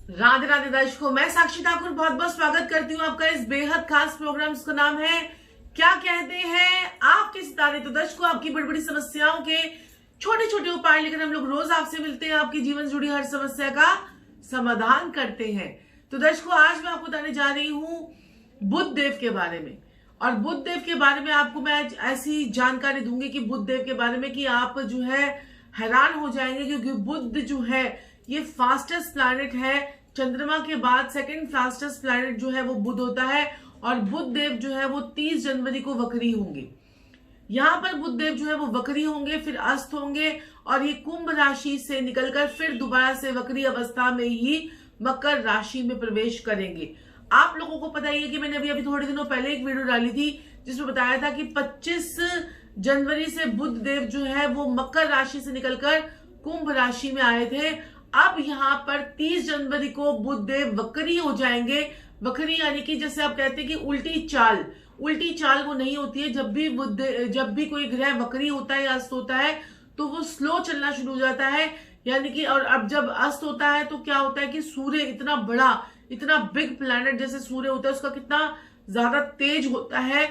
राधे राधे दर्शकों, मैं साक्षी ठाकुर बहुत बहुत स्वागत करती हूँ आपका इस बेहद खास प्रोग्राम जिसका नाम है क्या कहते हैं आपके सितारे। तो दर्शकों, आपकी बड़ी बड़ी समस्याओं के छोटे छोटे उपाय लेकर हम लोग रोज आपसे मिलते हैं, आपकी जीवन से जुड़ी हर समस्या का समाधान करते हैं। तो दर्शकों, आज मैं आपको बताने जा रही हूँ बुध देव के बारे में। और बुध देव के बारे में आपको मैं ऐसी जानकारी दूंगी कि बुध देव के बारे में कि आप जो है हैरान हो जाएंगे, क्योंकि बुध जो है ये फास्टेस्ट प्लैनेट है। चंद्रमा के बाद सेकंड फास्टेस्ट प्लैनेट जो है वो बुध होता है। और बुध देव जो है वो 30 जनवरी को वक्री होंगे। यहाँ पर बुध देव जो है वो वक्री होंगे, फिर अस्त होंगे और ये कुंभ राशि से निकलकर फिर दोबारा से वक्री अवस्था में ही मकर राशि में प्रवेश करेंगे। आप लोगों को पता ही है कि मैंने अभी अभी थोड़े दिनों पहले एक वीडियो डाली थी जिसमें बताया था कि 25 जनवरी से बुध देव जो है वो मकर राशि से निकलकर कुंभ राशि में आए थे। अब यहाँ पर 30 जनवरी को बुध देव वक्री हो जाएंगे। वक्री यानी कि जैसे आप कहते हैं कि उल्टी चाल वो नहीं होती है। जब भी कोई ग्रह वक्री होता है या अस्त होता है तो वो स्लो चलना शुरू हो जाता है। यानी कि और अब जब अस्त होता है तो क्या होता है कि सूर्य इतना बड़ा, इतना बिग प्लैनेट जैसे सूर्य होता है उसका कितना ज्यादा तेज होता है,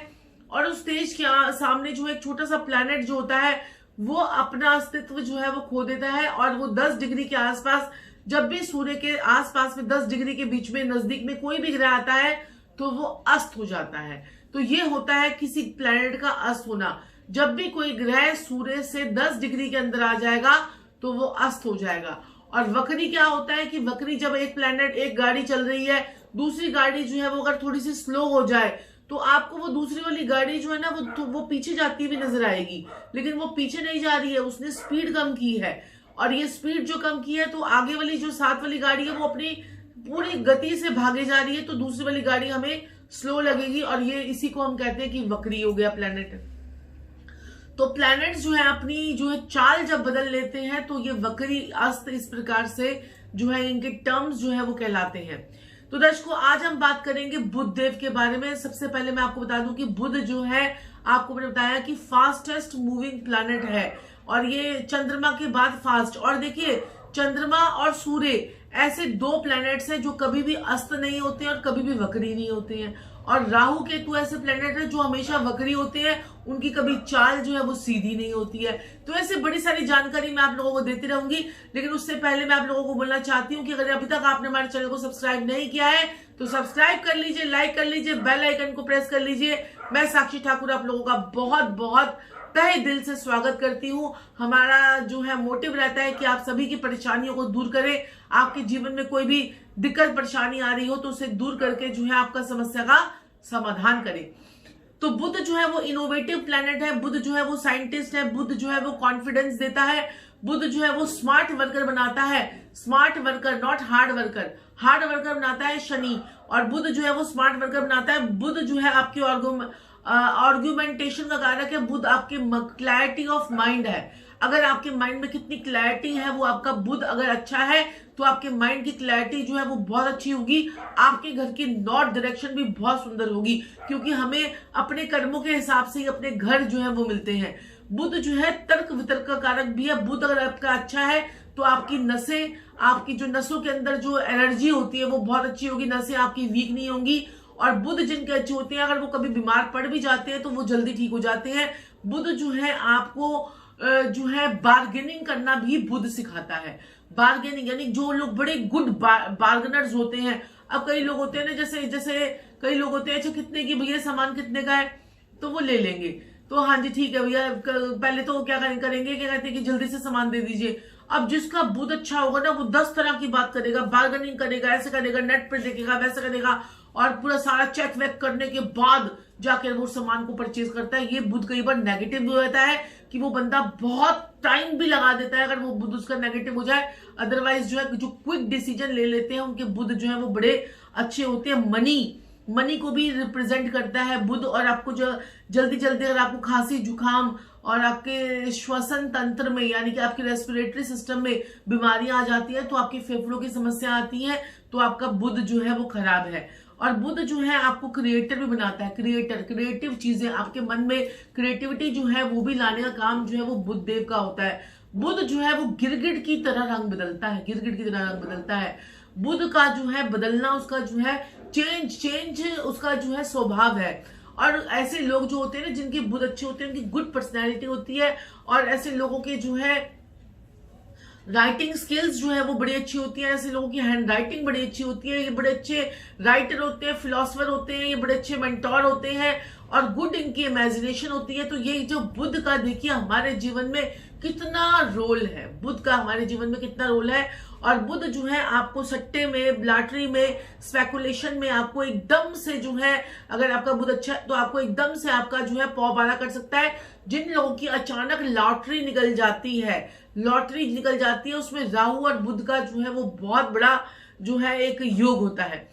और उस तेज के सामने जो एक छोटा सा प्लैनेट जो होता है वो अपना अस्तित्व जो है वो खो देता है। और वो 10 डिग्री के आसपास, जब भी सूर्य के आसपास में 10 डिग्री के बीच में नजदीक में कोई भी ग्रह आता है तो वो अस्त हो जाता है। तो ये होता है किसी प्लैनेट का अस्त होना। जब भी कोई ग्रह सूर्य से 10 डिग्री के अंदर आ जाएगा तो वो अस्त हो जाएगा। और वक्री क्या होता है कि वक्री जब एक प्लैनेट, एक गाड़ी चल रही है, दूसरी गाड़ी जो है वो अगर थोड़ी सी स्लो हो जाए तो आपको वो दूसरी वाली गाड़ी जो है ना वो पीछे जाती हुई नजर आएगी, लेकिन वो पीछे नहीं जा रही है, उसने स्पीड कम की है। और ये स्पीड जो कम की है तो आगे वाली जो साथ वाली गाड़ी है वो अपनी पूरी गति से भागे जा रही है, तो दूसरी वाली गाड़ी हमें स्लो लगेगी। और ये इसी को हम कहते हैं कि वक्री हो गया प्लैनेट। तो प्लैनेट्स जो है अपनी जो है चाल जब बदल लेते हैं तो ये वक्री अस्त इस प्रकार से जो है इनके टर्म्स जो है वो कहलाते हैं। तो दर्शकों, आज हम बात करेंगे बुध देव के बारे में। सबसे पहले मैं आपको बता दूं कि बुध जो है, आपको मैंने बताया कि फास्टेस्ट मूविंग प्लैनेट है और ये चंद्रमा के बाद फास्ट। और देखिए, चंद्रमा और सूर्य ऐसे दो प्लैनेट्स हैं जो कभी भी अस्त नहीं होते हैं और कभी भी वक्री नहीं होते हैं। और राहु केतु ऐसे प्लैनेट है जो हमेशा वक्री होते हैं, उनकी कभी चाल जो है वो सीधी नहीं होती है। तो ऐसे बड़ी सारी जानकारी मैं आप लोगों को देती रहूंगी, लेकिन उससे पहले मैं आप लोगों को बोलना चाहती हूँ कि अगर अभी तक आपने हमारे चैनल को सब्सक्राइब नहीं किया है तो सब्सक्राइब कर लीजिए, लाइक कर लीजिए, बेल आइकन को प्रेस कर लीजिए। मैं साक्षी ठाकुर आप लोगों का बहुत बहुत तहे दिल से स्वागत करती हूँ। हमारा जो है मोटिव रहता है कि आप सभी की परेशानियों को दूर करें। आपके जीवन में कोई भी दिक्कत परेशानी आ रही हो तो उसे दूर करके जो है आपका समस्या का समाधान करें। तो बुध जो है वो इनोवेटिव प्लैनेट है, बुध जो है वो साइंटिस्ट है, बुध जो है वो कॉन्फिडेंस देता है, बुध जो है वो स्मार्ट वर्कर बनाता है। Smart worker, not hard worker. Hard worker बनाता है शनि, और बुध जो है वो स्मार्ट वर्कर बनाता है। बुध जो है आपकी आर्ग्यूमेंटेशन का कारक है। बुध आपके क्लैरिटी ऑफ माइंड है। अगर आपके माइंड में कितनी क्लैरिटी है, वो आपका बुध अगर अच्छा है तो आपके माइंड की क्लैरिटी जो है वो बहुत अच्छी होगी। आपके घर की नॉर्थ डायरेक्शन भी बहुत सुंदर होगी, क्योंकि हमें अपने कर्मों के हिसाब से ही अपने घर जो है वो मिलते हैं। बुध जो है तर्क वितर्क का कारक भी है। बुध अगर आपका अच्छा है तो आपकी नसें, आपकी जो नसों के अंदर जो एनर्जी होती है वो बहुत अच्छी होगी, नसें आपकी वीक नहीं होंगी। और बुध जिनके अच्छे होते हैं, अगर वो कभी बीमार पड़ भी जाते हैं तो वो जल्दी ठीक हो जाते हैं। बुध जो है आपको जो है बार्गेनिंग करना भी बुध सिखाता है। बार्गेनिंग यानी जो लोग बड़े गुड बार्गेनर्स होते हैं। अब कई लोग होते हैं ना, जैसे कई लोग होते हैं, अच्छा कितने की भैया, सामान कितने का है, तो वो ले लेंगे। तो हाँ जी ठीक है भैया, पहले तो वो क्या करेंगे, क्या कहते हैं कि जल्दी से सामान दे दीजिए। अब जिसका बुध अच्छा होगा ना वो 10 तरह की बात करेगा, बार्गेनिंग करेगा, ऐसे करेगा, नेट पर देखेगा, वैसे करेगा, और पूरा सारा चेक वेक करने के बाद जाकर वो सामान को परचेज करता है। ये बुध कई बार नेगेटिव भी होता है कि वो बंदा बहुत टाइम भी लगा देता है अगर वो बुध उसका नेगेटिव हो जाए। अदरवाइज जो है जो क्विक डिसीजन ले लेते हैं उनके बुध जो है वो बड़े अच्छे होते हैं। मनी को भी रिप्रेजेंट करता है बुध। और आपको जो जल्दी जल्दी अगर आपको खांसी जुकाम और आपके श्वसन तंत्र में यानी कि आपके रेस्पिरेटरी सिस्टम में बीमारियां आ जाती है, तो आपके फेफड़ों की समस्या आती है, तो आपका बुध जो है वो खराब है। और बुध जो है आपको क्रिएटर भी बनाता है। क्रिएटिव चीजें आपके मन में, क्रिएटिविटी जो है वो भी लाने का काम जो है वो बुध देव का होता है। बुध जो है वो गिरगिट की तरह रंग बदलता है, गिरगिट की तरह रंग बदलता है। बुध का जो है बदलना, उसका जो है चेंज उसका जो है स्वभाव है। और ऐसे लोग जो होते हैं ना, जिनके बुध अच्छे होते हैं, उनकी गुड पर्सनैलिटी होती है, और ऐसे लोगों के जो है राइटिंग स्किल्स जो है वो बड़ी अच्छी होती है। ऐसे लोगों की हैंड राइटिंग बड़ी अच्छी होती है, ये बड़े अच्छे राइटर होते हैं, फिलोसफर होते हैं, ये बड़े अच्छे मेंटोर होते हैं, और गुड इनकी इमेजिनेशन होती है। तो ये जो बुध का देखिए हमारे जीवन में कितना रोल है, बुध का हमारे जीवन में कितना रोल है। और बुध जो है आपको सट्टे में, लॉटरी में, स्पेकुलेशन में आपको एकदम से जो है, अगर आपका बुध अच्छा है तो आपको एकदम से आपका जो है पौ बाला कर सकता है। जिन लोगों की अचानक लॉटरी निकल जाती है, उसमें राहु और बुध का जो है वो बहुत बड़ा जो है एक योग होता है।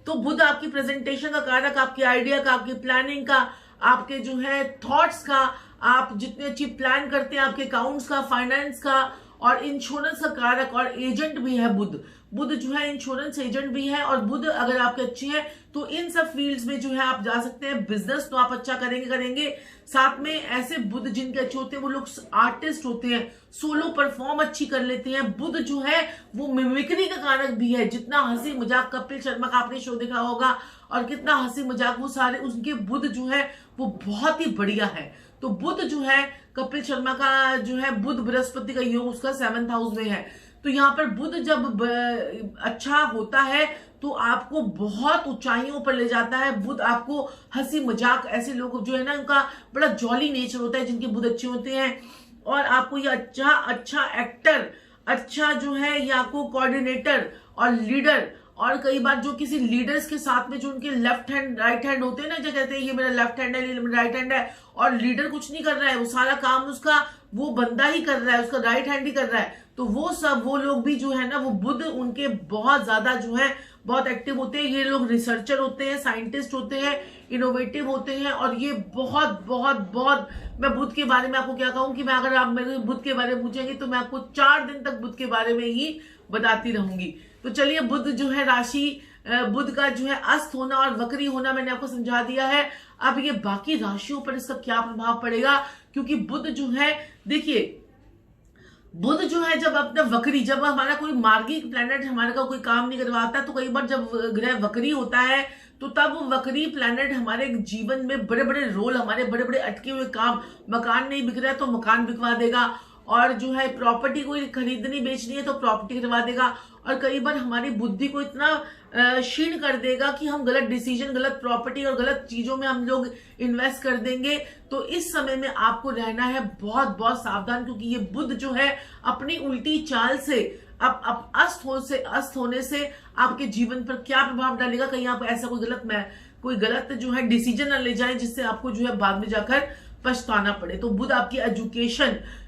तो बुध आपकी प्रेजेंटेशन का कारक, आपकी आइडिया का, आपकी प्लानिंग का, आपके जो है थॉट्स का, आप जितनी अच्छी प्लान करते हैं, आपके अकाउंट्स का, फाइनेंस का, और इंश्योरेंस का कारक और एजेंट भी है बुध। बुध जो है इंश्योरेंस एजेंट भी है, और बुध अगर आपके अच्छे हैं तो इन सब फील्ड्स में जो है आप जा सकते हैं। बिजनेस तो आप अच्छा करेंगे। साथ में ऐसे बुध जिनके अच्छे होते हैं वो लोग आर्टिस्ट होते हैं, सोलो परफॉर्म अच्छी कर लेते हैं। बुध जो है वो मिमिक्री का कारक भी है। जितना हंसी मजाक, कपिल शर्मा का आपने शो देखा होगा, और कितना हंसी मजाक, वो सारे उनके बुध जो है वो बहुत ही बढ़िया है। तो बुध जो है कपिल शर्मा का जो है बुध बृहस्पति का योग उसका 7th हाउस में है। तो यहाँ पर बुध जब अच्छा होता है तो आपको बहुत ऊंचाइयों पर ले जाता है। बुध आपको हंसी मजाक, ऐसे लोग जो है ना उनका बड़ा जॉली नेचर होता है जिनके बुध अच्छे होते हैं, और आपको ये अच्छा एक्टर, अच्छा जो है ये आपको कोऑर्डिनेटर और लीडर, और कई बार जो किसी लीडर्स के साथ में जो उनके लेफ्ट हैंड राइट हैंड होते हैं ना, जो कहते हैं ये मेरा लेफ्ट हैंड है, ये मेरा राइट हैंड है, और लीडर कुछ नहीं कर रहा है, वो सारा काम उसका वो बंदा ही कर रहा है, उसका राइट हैंड ही कर रहा है। तो वो लोग भी जो है ना, वो बुध उनके बहुत ज्यादा जो है बहुत एक्टिव होते हैं। ये लोग रिसर्चर होते हैं, साइंटिस्ट होते हैं, इनोवेटिव होते हैं, और ये बहुत बहुत बहुत, मैं बुध के बारे में आपको क्या कहूं कि मैं, अगर आप मेरे बुध के बारे में पूछेंगे तो मैं आपको 4 दिन तक बुध के बारे में ही बताती रहूंगी। तो चलिए, बुध जो है राशि, बुध का जो है अस्त होना और वक्री होना मैंने आपको समझा दिया है। अब ये बाकी राशियों पर इसका क्या प्रभाव पड़ेगा, क्योंकि बुध जो है, देखिए बुध जो है जब अपना वक्री, जब हमारा कोई मार्गिक प्लैनेट हमारे का कोई काम नहीं करवाता, तो कई बार जब ग्रह वक्री होता है तो तब वक्री प्लैनेट हमारे जीवन में बड़े बड़े रोल, हमारे बड़े बड़े अटके हुए काम, मकान नहीं बिक रहा है तो मकान बिकवा देगा, और जो है प्रॉपर्टी कोई खरीदनी बेचनी है तो प्रॉपर्टी करवा देगा, और कई बार हमारी बुद्धि को इतना क्षीण कर देगा कि हम गलत डिसीजन, गलत प्रॉपर्टी और गलत चीजों में हम लोग इन्वेस्ट कर देंगे। तो इस समय में आपको रहना है बहुत बहुत सावधान, क्योंकि ये बुध जो है अपनी उल्टी चाल से अब अस्त होने से आपके जीवन पर क्या प्रभाव डालेगा। कहीं आप ऐसा कोई गलत जो है डिसीजन न ले जाए जिससे आपको जो है बाद में जाकर पछताना पड़े। तो बुध आपकी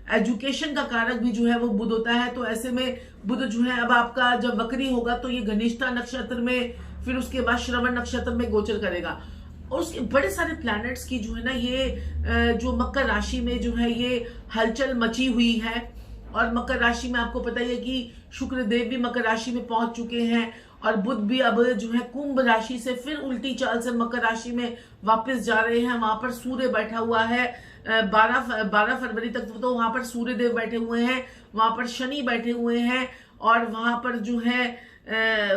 एजुकेशन का कारक भी जो है वो बुध होता है। तो ऐसे में बुध जो है अब आपका जब वक्री होगा तो ये घनिष्ठा नक्षत्र में, फिर उसके बाद श्रवण नक्षत्र में गोचर करेगा, और उसके बड़े सारे प्लैनेट्स की जो है ना ये जो मकर राशि में जो है ये हलचल मची हुई है। और मकर राशि में आपको पता ही है कि शुक्र देव भी मकर राशि में पहुंच चुके हैं, और बुध भी अब जो है कुंभ राशि से फिर उल्टी चाल से मकर राशि में वापस जा रहे हैं। वहां पर सूर्य बैठा हुआ है 12 फरवरी तक, तो वहां पर सूर्य देव बैठे हुए हैं, वहां पर शनि बैठे हुए हैं, और वहां पर जो है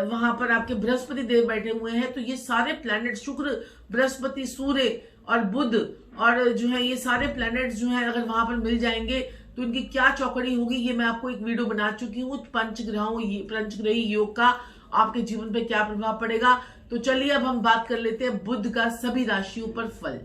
वहां पर आपके बृहस्पति देव बैठे हुए हैं। तो ये सारे प्लैनेट, शुक्र, बृहस्पति, सूर्य और बुध, और जो है ये सारे प्लैनेट्स जो है अगर वहां पर मिल जाएंगे तो इनकी क्या चौकड़ी होगी, ये मैं आपको एक वीडियो बना चुकी हूँ। पंचग्रही योग का आपके जीवन पे क्या प्रभाव पड़ेगा। तो चलिए अब हम बात कर लेते हैं बुध का सभी राशियों पर फल।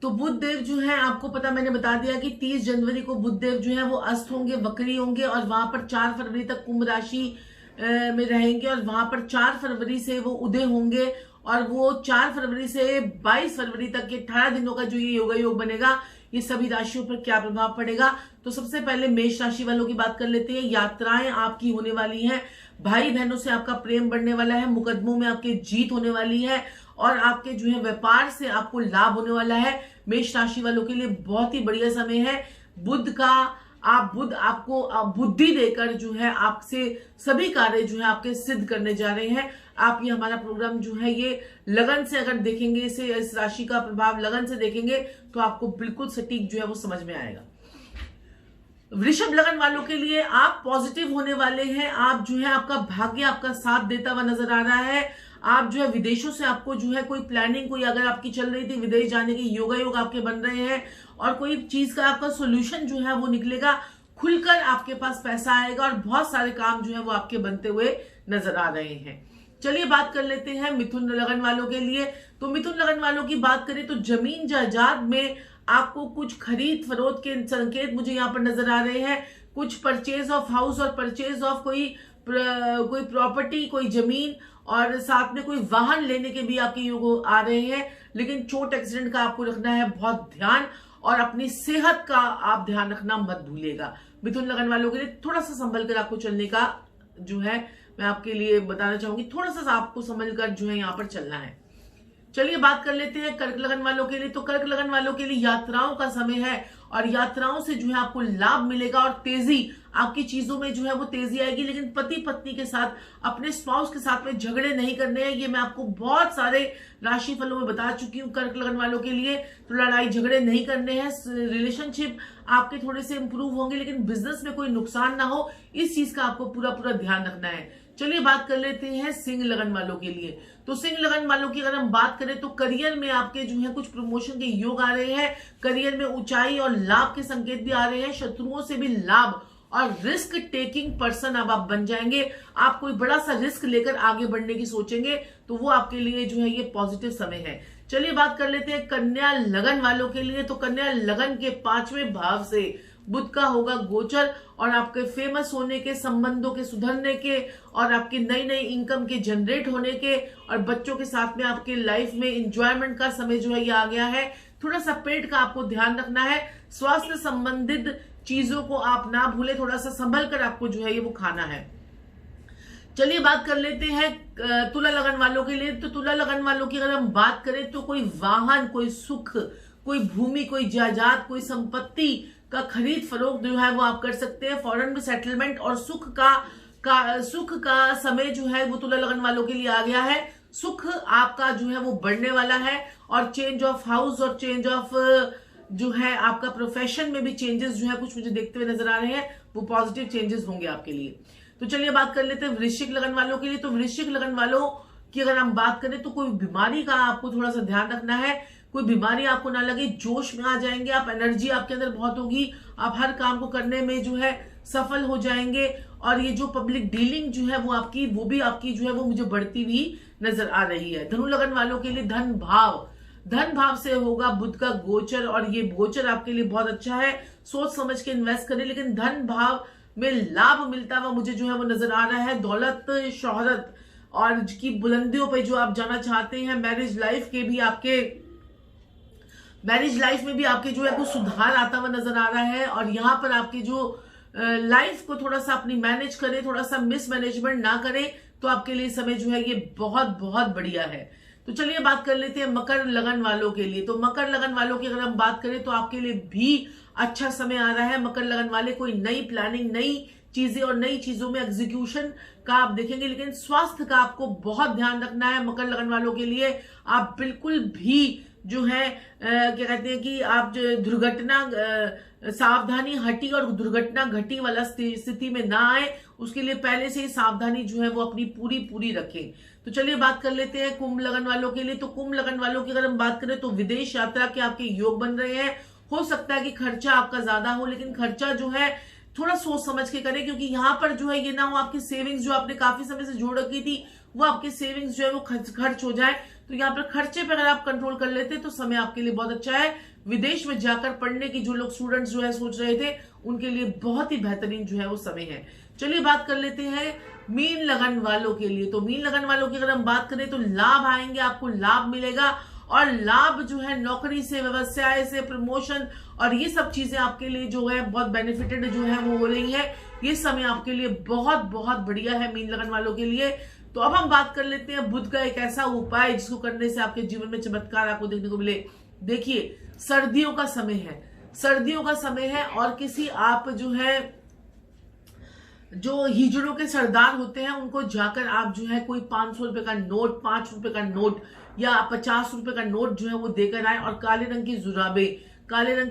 तो बुध देव जो है आपको पता, मैंने बता दिया कि 30 जनवरी को बुध देव जो है वो अस्त होंगे, वक्री होंगे, और वहां पर 4 फरवरी तक कुंभ राशि में रहेंगे, और वहां पर 4 फरवरी से वो उदय होंगे, और वो 4 फरवरी से 22 फरवरी तक के 18 दिनों का जो ये योगा योग बनेगा, ये सभी राशियों पर क्या प्रभाव पड़ेगा। तो सबसे पहले मेष राशि वालों की बात कर लेते हैं। यात्राएं आपकी होने वाली हैं, भाई बहनों से आपका प्रेम बढ़ने वाला है, मुकदमों में आपकी जीत होने वाली है, और आपके जो है व्यापार से आपको लाभ होने वाला है। मेष राशि वालों के लिए बहुत ही बढ़िया समय है। बुध आपको बुद्धि देकर जो है आपसे सभी कार्य जो है आपके सिद्ध करने जा रहे हैं। आप ये हमारा प्रोग्राम जो है ये लगन से अगर देखेंगे, इस राशि का प्रभाव लगन से देखेंगे तो आपको बिल्कुल सटीक जो है वो समझ में आएगा। वृषभ लगन वालों के लिए आप पॉजिटिव होने वाले हैं। आप जो है आपका भाग्य आपका साथ देता हुआ नजर आ रहा है। आप जो है विदेशों से आपको जो है कोई प्लानिंग कोई अगर आपकी चल रही थी विदेश जाने की योग आपके बन रहे हैं और कोई चीज का आपका सोल्यूशन जो है वो निकलेगा, खुलकर आपके पास पैसा आएगा और बहुत सारे काम जो है वो आपके बनते हुए नजर आ रहे हैं। चलिए बात कर लेते हैं मिथुन लगन वालों के लिए। तो मिथुन लगन वालों की बात करें तो जमीन जायदाद में आपको कुछ खरीद फरोख्त के संकेत मुझे यहाँ पर नजर आ रहे हैं। कुछ परचेज ऑफ हाउस और परचेज ऑफ कोई प्रॉपर्टी, कोई जमीन और साथ में कोई वाहन लेने के भी आपके योग आ रहे हैं। लेकिन चोट एक्सीडेंट का आपको रखना है बहुत ध्यान और अपनी सेहत का आप ध्यान रखना मत भूलिएगा। मिथुन लगन वालों के लिए थोड़ा सा संभल कर आपको चलने का जो है मैं आपके लिए बताना चाहूंगी, थोड़ा सा आपको समझ कर जो है यहाँ पर चलना है। चलिए बात कर लेते हैं कर्क लगन वालों के लिए। तो कर्क लगन वालों के लिए यात्राओं का समय है और यात्राओं से जो है आपको लाभ मिलेगा और तेजी आपकी चीजों में जो है वो तेजी आएगी। लेकिन पति पत्नी के साथ, अपने स्पाउस के साथ में झगड़े नहीं करने हैं। ये मैं आपको बहुत सारे राशि फलों में बता चुकी हूँ कर्क लगन वालों के लिए। तो लड़ाई झगड़े नहीं करने हैं। रिलेशनशिप आपके थोड़े से इंप्रूव होंगे लेकिन बिजनेस में कोई नुकसान ना हो, इस चीज का आपको पूरा पूरा ध्यान रखना है। चलिए बात कर लेते हैं सिंह लगन वालों के लिए। तो सिंह लगन वालों की अगर हम बात करें तो करियर में आपके जो है कुछ प्रमोशन के योग आ रहे हैं। करियर में ऊंचाई और लाभ के संकेत भी आ रहे हैं। शत्रुओं से भी लाभ और रिस्क टेकिंग पर्सन अब आप बन जाएंगे। आप कोई बड़ा सा रिस्क लेकर आगे बढ़ने की सोचेंगे तो वो आपके लिए जो है ये पॉजिटिव समय है। चलिए बात कर लेते हैं कन्या लगन वालों के लिए। तो कन्या लगन के 5वें भाव से बुध का होगा गोचर और आपके फेमस होने के, संबंधों के सुधरने के और आपकी नई नई इनकम के जनरेट होने के और बच्चों के साथ में आपके लाइफ में एंजॉयमेंट का समय जो है ये आ गया है। थोड़ा सा पेट का आपको ध्यान रखना है। स्वास्थ्य संबंधित चीजों को आप ना भूले, थोड़ा सा संभल कर आपको जो है ये वो खाना है। चलिए बात कर लेते हैं तुला लगन वालों के लिए। तो तुला लगन वालों की अगर हम बात करें तो कोई वाहन, कोई सुख, कोई भूमि, कोई जायदाद, कोई संपत्ति का खरीद फरोख्त जो है वो आप कर सकते हैं। फॉरेन में सेटलमेंट और सुख का समय जो है वो तुला लगन वालों के लिए आ गया है। सुख आपका जो है वो बढ़ने वाला है और चेंज ऑफ हाउस और चेंज ऑफ जो है आपका प्रोफेशन में भी चेंजेस जो है कुछ मुझे देखते हुए नजर आ रहे हैं, वो पॉजिटिव चेंजेस होंगे आपके लिए। तो चलिए बात कर लेते हैं वृश्चिक लगन वालों के लिए। तो वृश्चिक लगन वालों की अगर हम बात करें तो कोई बीमारी का आपको थोड़ा सा ध्यान रखना है। कोई बीमारी आपको ना लगे, जोश में आ जाएंगे आप, एनर्जी आपके अंदर बहुत होगी, आप हर काम को करने में जो है सफल हो जाएंगे और ये जो पब्लिक डीलिंग जो है वो भी आपकी जो है वो मुझे बढ़ती हुई नजर आ रही है। धनु लगन वालों के लिए धन भाव से होगा बुध का गोचर और ये गोचर आपके लिए बहुत अच्छा है। सोच समझ के इन्वेस्ट करें लेकिन धन भाव में लाभ मिलता हुआ मुझे जो है वो नजर आ रहा है। दौलत, शोहरत और की बुलंदियों पे जो आप जाना चाहते हैं, मैरिज लाइफ में भी आपके जो है कुछ सुधार आता हुआ नजर आ रहा है और यहाँ पर आपके जो लाइफ को थोड़ा सा अपनी मैनेज करें, थोड़ा सा मिसमैनेजमेंट ना करें तो आपके लिए समय जो है ये बहुत बहुत बढ़िया है। तो चलिए बात कर लेते हैं मकर लगन वालों के लिए। तो मकर लगन वालों की अगर हम बात करें तो आपके लिए भी अच्छा समय आ रहा है। मकर लगन वाले कोई नई प्लानिंग, नई चीजें और नई चीजों में एग्जीक्यूशन का आप देखेंगे लेकिन स्वास्थ्य का आपको बहुत ध्यान रखना है। मकर लगन वालों के लिए आप बिल्कुल भी जो है क्या कहते हैं कि आप दुर्घटना सावधानी हटी और दुर्घटना घटी वाला स्थिति में ना आए, उसके लिए पहले से ही सावधानी जो है वो अपनी पूरी रखें। तो चलिए बात कर लेते हैं कुंभ लगन वालों के लिए। तो कुंभ लगन वालों की अगर हम बात करें तो विदेश यात्रा के आपके योग बन रहे हैं। हो सकता है कि खर्चा आपका ज्यादा हो लेकिन खर्चा जो है थोड़ा सोच समझ के करें क्योंकि यहाँ पर जो है ये ना हो आपकी सेविंग्स जो आपने काफी समय से जोड़ रखी थी वो आपकी सेविंग्स जो है वो खर्च हो जाए। तो यहाँ पर खर्चे पे अगर आप कंट्रोल कर लेते तो समय आपके लिए बहुत अच्छा है। विदेश में जाकर पढ़ने की जो लोग स्टूडेंट्स जो है सोच रहे थे उनके लिए बहुत ही बेहतरीन जो है वो समय है। चलिए बात कर लेते हैं मीन लगन वालों के लिए। तो मीन लगन वालों की अगर हम बात करें तो लाभ आएंगे, आपको लाभ मिलेगा और लाभ जो है नौकरी से, व्यवसाय से, प्रमोशन और ये सब चीजें आपके लिए जो है बहुत बेनिफिटेड जो है वो हो रही है। ये समय आपके लिए बहुत बहुत बढ़िया है मीन लगन वालों के लिए। तो अब हम बात कर लेते हैं बुध का एक ऐसा उपाय जिसको करने से आपके जीवन में चमत्कार आपको देखने को मिले। देखिए सर्दियों का समय है और किसी आप जो है जो हिजड़ों के सरदार होते हैं उनको जाकर आप जो है कोई 500 रुपए का नोट, 5 रुपए का नोट या 50 रुपए का नोट जो है वो देकर आए और काले रंग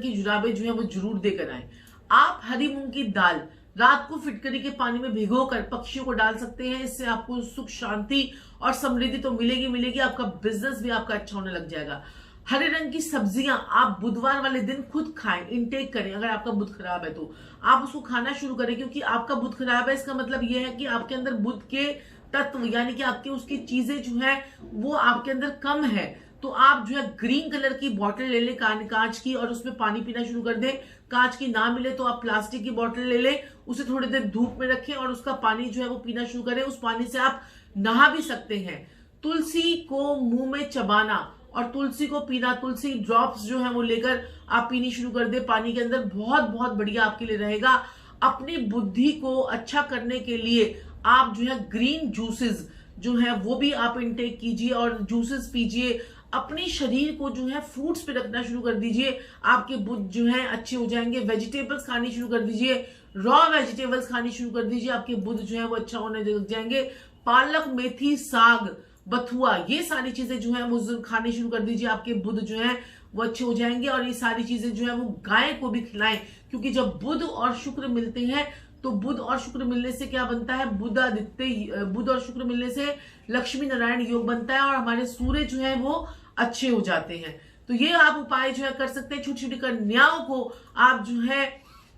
की जुराबे जो है वो जरूर देकर आए। आप हरी मूंग की दाल रात को फिटकरी के पानी में भिगोकर पक्षियों को डाल सकते हैं। इससे आपको सुख शांति और समृद्धि तो मिलेगी मिलेगी, आपका बिजनेस भी आपका अच्छा होने लग जाएगा। हरे रंग की सब्जियां आप बुधवार वाले दिन खुद खाएं, इनटेक करें। अगर आपका बुध खराब है तो आप उसको खाना शुरू करें, क्योंकि आपका बुध खराब है इसका मतलब यह है कि आपके अंदर बुध के तत्व यानी कि आपकी उसकी चीजें जो है वो आपके अंदर कम है। तो आप जो है ग्रीन कलर की बोतल ले लें कांच की, और उसमें पानी पीना शुरू कर दें। कांच की ना मिले तो आप प्लास्टिक की बोतल ले लें, उसे थोड़ी देर धूप में रखें और उसका पानी जो है वो पीना शुरू करें। उस पानी से आप नहा भी सकते हैं। तुलसी को मुंह में चबाना और तुलसी को पीना, तुलसी ड्रॉप्स जो है वो लेकर आप पीनी शुरू कर दे पानी के अंदर, बहुत बहुत बढ़िया आपके लिए रहेगा। अपनी बुद्धि को अच्छा करने के लिए आप जो है ग्रीन जूसेस जो है वो भी आप इनटेक कीजिए और जूसेस पीजिए। अपने शरीर को जो है फ्रूट्स पे रखना शुरू कर दीजिए, आपके बुध जो है अच्छे हो जाएंगे। वेजिटेबल्स खानी शुरू कर दीजिए, रॉ वेजिटेबल्स खानी शुरू कर दीजिए, आपके बुध जो है वो अच्छा होने लग जाएंगे। पालक, मेथी, साग, बथुआ, ये सारी चीजें जो है वो खानी शुरू कर दीजिए, आपके बुध जो है वो अच्छे हो जाएंगे। और ये सारी चीजें जो है वो गाय को भी खिलाएं, क्योंकि जब बुध और शुक्र मिलते हैं तो बुध और शुक्र मिलने से क्या बनता है, बुध आदित्य, बुध और शुक्र मिलने से लक्ष्मी नारायण योग बनता है और हमारे सूर्य जो है वो अच्छे हो जाते हैं। तो ये आप उपाय जो है कर सकते हैं। छोटी छोटी कन्याओं को आप जो है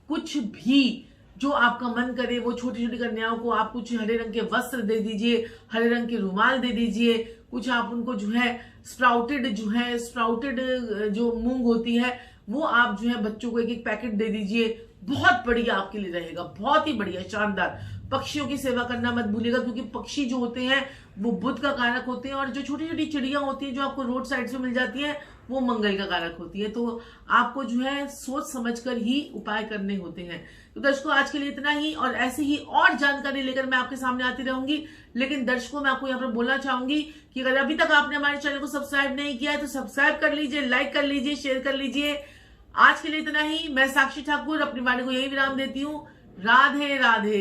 कुछ भी जो आपका मन करे वो छोटी छोटी कन्याओं को आप कुछ हरे रंग के वस्त्र दे दीजिए, हरे रंग के रुमाल दे दीजिए। कुछ आप उनको जो है स्प्राउटेड जो मूंग होती है वो आप जो है बच्चों को एक एक पैकेट दे दीजिए। बहुत बढ़िया आपके लिए रहेगा, बहुत ही बढ़िया, शानदार। पक्षियों की सेवा करना मत भूलिएगा, क्योंकि पक्षी जो होते हैं वो बुध का कारक होते हैं, और जो छोटी छोटी चिड़िया होती हैं जो आपको रोड साइड से मिल जाती हैं वो मंगल का कारक होती है। तो आपको जो है सोच समझकर ही उपाय करने होते हैं। तो दर्शकों, आज के लिए इतना ही, और ऐसे ही और जानकारी लेकर मैं आपके सामने आती रहूंगी। लेकिन दर्शकों, मैं आपको यहाँ पर बोलना चाहूंगी कि अगर अभी तक आपने हमारे चैनल को सब्सक्राइब नहीं किया है तो सब्सक्राइब कर लीजिए, लाइक कर लीजिए, शेयर कर लीजिए। आज के लिए इतना ही। मैं साक्षी ठाकुर अपनी वाणी को यही विराम देती हूँ। राधे राधे।